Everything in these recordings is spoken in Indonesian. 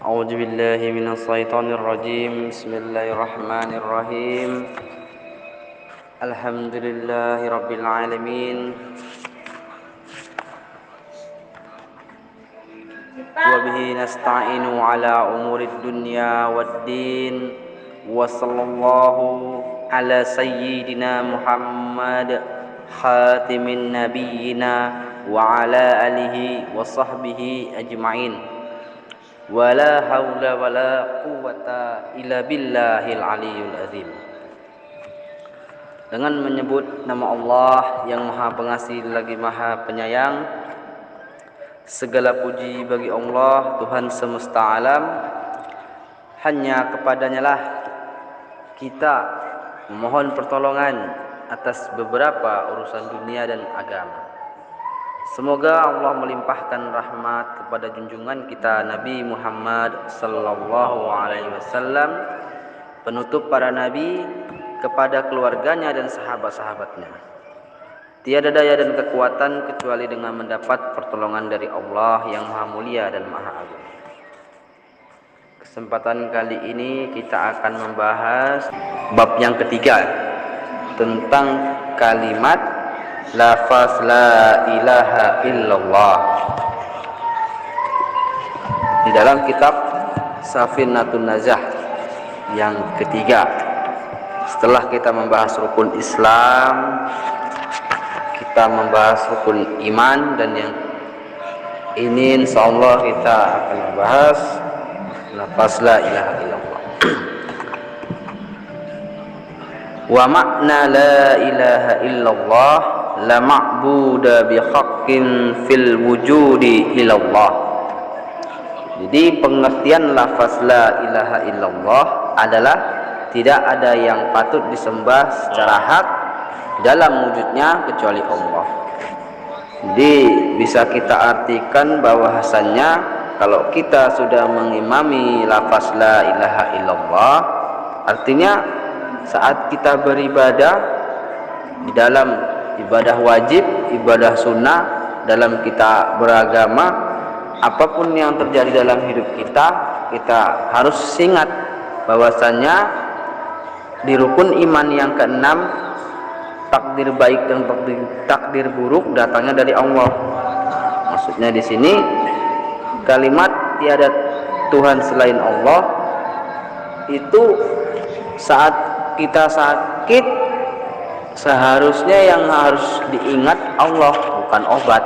أعوذ بالله من الشيطان الرجيم. بسم الله الرحمن الرحيم. الحمد لله رب العالمين، وبه نستعين على أمور الدنيا والدين، وصلى الله على سيدنا محمد خاتم النبيين وعلى آله وصحبه أجمعين. Wala haula wala quwwata illa billahil aliyyil azim. Dengan menyebut nama Allah yang Maha Pengasih lagi Maha Penyayang, segala puji bagi Allah Tuhan semesta alam. Hanya kepadanya lah kita memohon pertolongan atas beberapa urusan dunia dan agama. Semoga Allah melimpahkan rahmat kepada junjungan kita Nabi Muhammad sallallahu alaihi wasallam, penutup para nabi, kepada keluarganya dan sahabat-sahabatnya. Tiada daya dan kekuatan kecuali dengan mendapat pertolongan dari Allah yang Maha Mulia dan Maha Agung. Kesempatan kali ini kita akan membahas bab yang ketiga tentang kalimat lafaz la ilaha illallah di dalam kitab Safinatun Najah yang ketiga. Setelah kita membahas rukun Islam, kita membahas rukun iman, dan yang ini insyaallah kita akan membahas lafaz la ilaha illallah. Wa makna la ilaha illallah la ma'buda bihaqqin fil wujudi illallah. Jadi pengertian lafaz la ilaha illallah adalah tidak ada yang patut disembah secara hak dalam wujudnya kecuali Allah. Jadi bisa kita artikan bahwasannya kalau kita sudah mengimami lafaz la ilaha illallah, artinya saat kita beribadah di dalam ibadah wajib, ibadah sunnah, dalam kita beragama, apapun yang terjadi dalam hidup kita, kita harus ingat bahwasannya di rukun iman yang keenam, takdir baik dan takdir buruk datangnya dari Allah. Maksudnya di sini kalimat tiada Tuhan selain Allah itu saat kita sakit, seharusnya yang harus diingat Allah, bukan obat.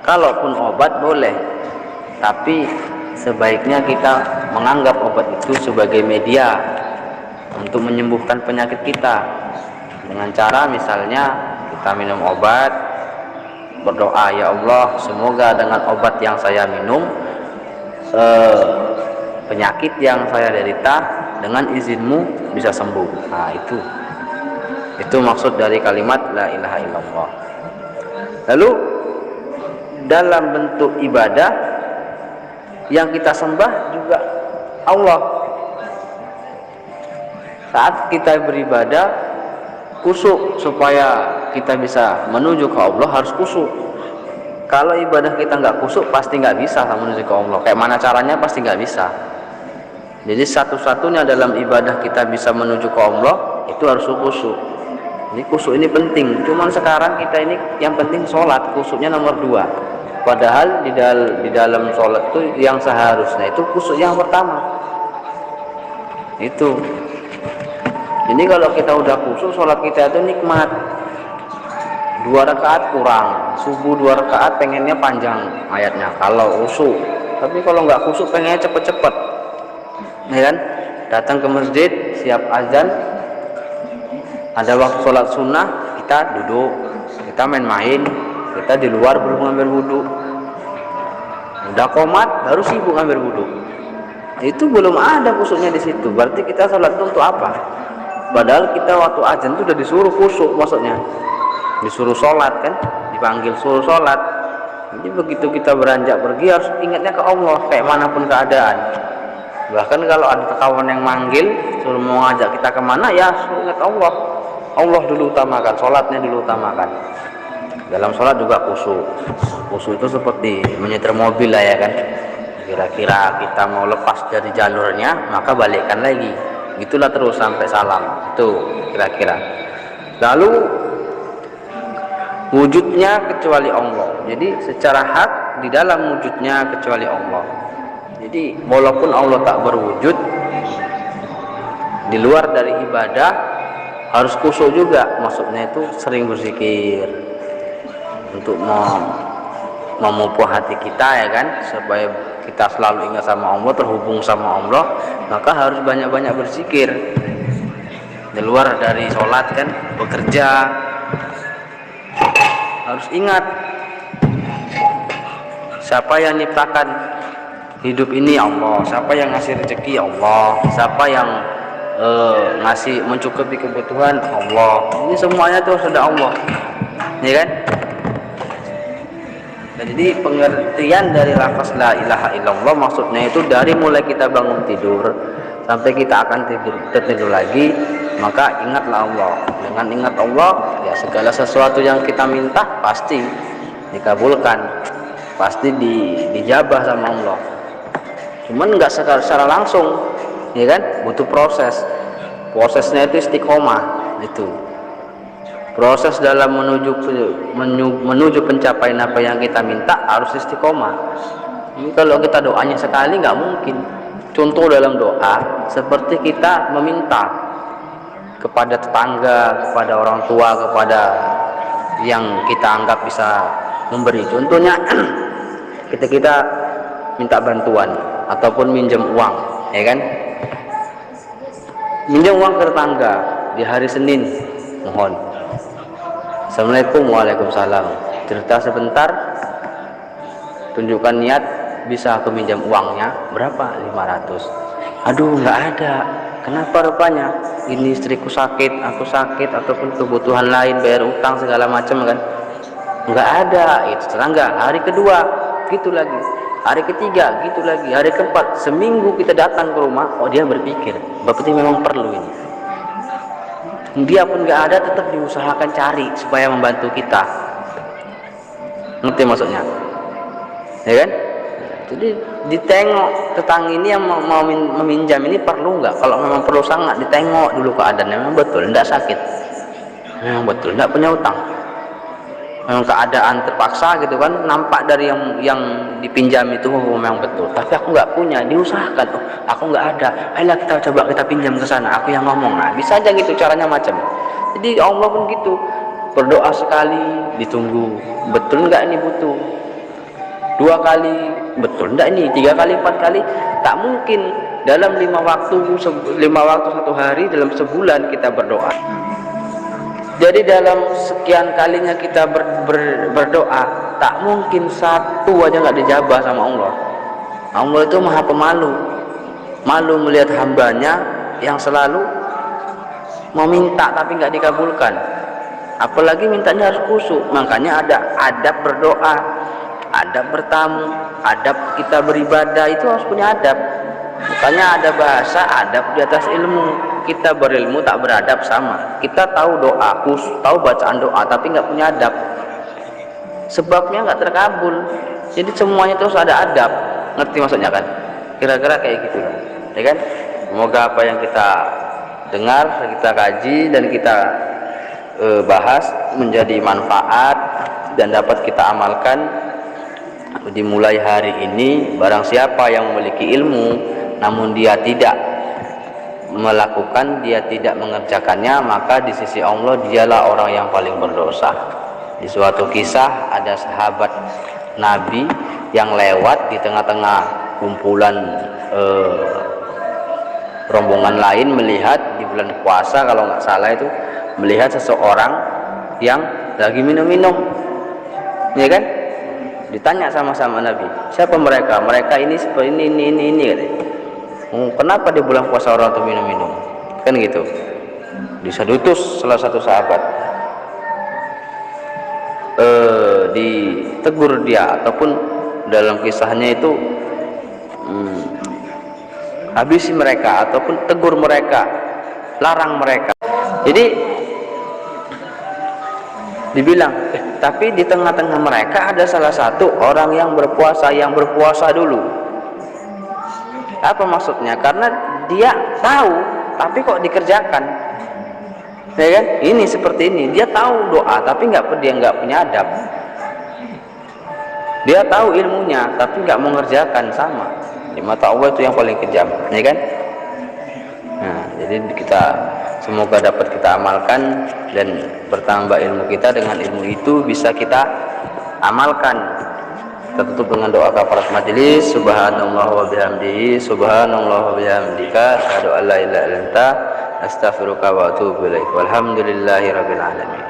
Kalaupun obat boleh, tapi sebaiknya kita menganggap obat itu sebagai media untuk menyembuhkan penyakit kita. Dengan cara misalnya kita minum obat, berdoa, ya Allah, semoga dengan obat yang saya minum penyakit yang saya derita dengan izinmu bisa sembuh. Nah, itu maksud dari kalimat la ilaha illallah. Lalu dalam bentuk ibadah yang kita sembah juga Allah. Saat kita beribadah khusyuk, supaya kita bisa menuju ke Allah harus khusyuk. Kalau ibadah kita nggak khusyuk pasti nggak bisa menuju ke Allah. Kayak mana caranya pasti nggak bisa. Jadi satu-satunya dalam ibadah kita bisa menuju ke Allah itu harus khusyuk. Ini khusyuk ini penting. Cuman sekarang kita ini yang penting sholat, khusyuknya nomor 2. Padahal di dalam sholat itu yang seharusnya itu khusyuk yang pertama. Itu. Jadi kalau kita udah khusyuk, sholat kita itu nikmat. 2 rakaat kurang, subuh 2 rakaat pengennya panjang ayatnya kalau khusyuk. Tapi kalau nggak khusyuk pengennya cepet-cepet, ya kan? Datang ke masjid, siap azan, ada waktu sholat sunnah, kita duduk, kita main-main, kita di luar belum ngambil wudhu, udah qomat baru sibuk ngambil wudhu. Itu belum ada khusyuknya di situ. Berarti kita sholat itu untuk apa? Padahal kita waktu azan itu udah disuruh khusyuk, maksudnya disuruh sholat kan, dipanggil suruh sholat. Jadi begitu kita beranjak pergi harus ingatnya ke Allah, kayak manapun keadaan. Bahkan kalau ada kawan yang manggil suruh mau ngajak kita kemana, ya ingat Allah. Allah dulu utamakan, sholatnya dulu utamakan. Dalam sholat juga khusyuk. Khusyuk itu seperti menyetir mobil lah, ya kan. kira-kira kita mau lepas dari jalurnya, maka balikkan lagi, itulah terus sampai salam. Itu kira-kira. Lalu wujudnya kecuali Allah. Jadi secara hak di dalam wujudnya kecuali Allah. Jadi walaupun Allah tak berwujud, di luar dari ibadah harus khusyuk juga. Maksudnya itu sering berzikir untuk memupuk hati kita, ya kan, supaya kita selalu ingat sama Allah, terhubung sama Allah. Maka harus banyak-banyak berzikir di luar dari sholat, kan, bekerja harus ingat siapa yang menciptakan hidup ini, Allah. Siapa yang ngasih rezeki, Allah. Siapa yang ngasih mencukupi kebutuhan, Allah. Ini semuanya tuh sudah Allah, ya kan? Dan jadi pengertian dari lafaz la ilaha illallah maksudnya itu dari mulai kita bangun tidur sampai kita akan tertidur lagi, maka ingatlah Allah. Dengan ingat Allah, ya segala sesuatu yang kita minta pasti dikabulkan, pasti dijabah sama Allah. Cuman nggak secara langsung, ya kan, butuh proses. Prosesnya itu istiqomah. Itu proses dalam menuju pencapaian apa yang kita minta harus istiqomah. Ini kalau kita doanya sekali nggak mungkin. Contoh dalam doa seperti kita meminta kepada tetangga, kepada orang tua, kepada yang kita anggap bisa memberi. Contohnya kita minta bantuan ataupun minjem uang, ya kan? Minjem uang ke tetangga di hari Senin, mohon. Assalamualaikum, waalaikumsalam. Cerita sebentar, tunjukkan niat, bisa aku minjam uangnya berapa? 500. Aduh, nggak ada. Kenapa rupanya? Ini istriku sakit, aku sakit, ataupun kebutuhan lain, bayar utang segala macam, kan? Nggak ada. Itu tetangga. Hari kedua gitu lagi, hari ketiga gitu lagi, hari keempat. Seminggu kita datang ke rumah, oh dia berpikir berarti memang perlu ini. Dia pun nggak ada, tetap diusahakan cari supaya membantu kita. Ngerti maksudnya, ya kan? Jadi ditengok tetangga ini yang mau meminjam ini perlu nggak. Kalau memang perlu sangat, ditengok dulu keadaannya, memang betul tidak sakit, memang betul tidak punya utang, memang keadaan terpaksa gitu kan, nampak dari yang dipinjam itu memang betul, tapi aku nggak punya, diusahakan. Oh, aku nggak ada, ayolah kita pinjam ke sana, aku yang ngomong. Nah, bisa aja gitu caranya macam. Jadi Allah pun gitu, berdoa sekali ditunggu, betul nggak ini butuh. 2 kali, betul nggak ini. 3 kali, 4 kali, tak mungkin dalam 5 waktu 1 hari, dalam sebulan kita berdoa. Jadi dalam sekian kalinya kita berdoa, tak mungkin satu aja nggak dijabah sama Allah. Allah itu maha pemalu, malu melihat hambanya yang selalu meminta tapi nggak dikabulkan. Apalagi mintanya harus khusyuk. Makanya ada adab berdoa, adab bertamu, adab kita beribadah, itu harus punya adab. Makanya ada bahasa adab di atas ilmu. Kita berilmu tak beradab sama. Kita tahu doa, tahu bacaan doa, tapi nggak punya adab, sebabnya nggak terkabul. Jadi semuanya terus ada adab. Ngerti maksudnya kan? Kira-kira kayak gitu lah, ya kan? Semoga apa yang kita dengar, kita kaji dan kita bahas menjadi manfaat dan dapat kita amalkan. Dimulai hari ini, barang siapa yang memiliki ilmu namun dia tidak melakukan, dia tidak mengerjakannya, maka di sisi Allah dialah orang yang paling berdosa. Di suatu kisah ada sahabat Nabi yang lewat di tengah-tengah kumpulan rombongan lain, melihat di bulan puasa kalau nggak salah itu, melihat seseorang yang lagi minum-minum, ya kan? Ditanya sama-sama Nabi, siapa mereka? Mereka ini seperti ini katanya. Kenapa di bulan puasa orang itu minum-minum? Kan gitu. Disedutus salah satu sahabat, ditegur dia, ataupun dalam kisahnya itu habisi mereka ataupun tegur mereka, larang mereka. Jadi dibilang, tapi di tengah-tengah mereka ada salah satu orang yang berpuasa dulu. Apa maksudnya? Karena dia tahu tapi kok dikerjakan, ya kan? Ini seperti ini, dia tahu doa tapi dia nggak punya adab. Dia tahu ilmunya tapi nggak mengerjakan, sama. Di mata Allah itu yang paling kejam, ya kan? Nah, jadi kita semoga dapat kita amalkan dan bertambah ilmu kita. Dengan ilmu itu bisa kita amalkan. Kita tutup dengan doa kafarat majelis. Subhanallah wa bihamdihi, subhanallah wa bihamdika, asyhadu an la ilaha illa anta, astaghfiruka wa atubu ilaik. Walhamdulillahirabbil alamin.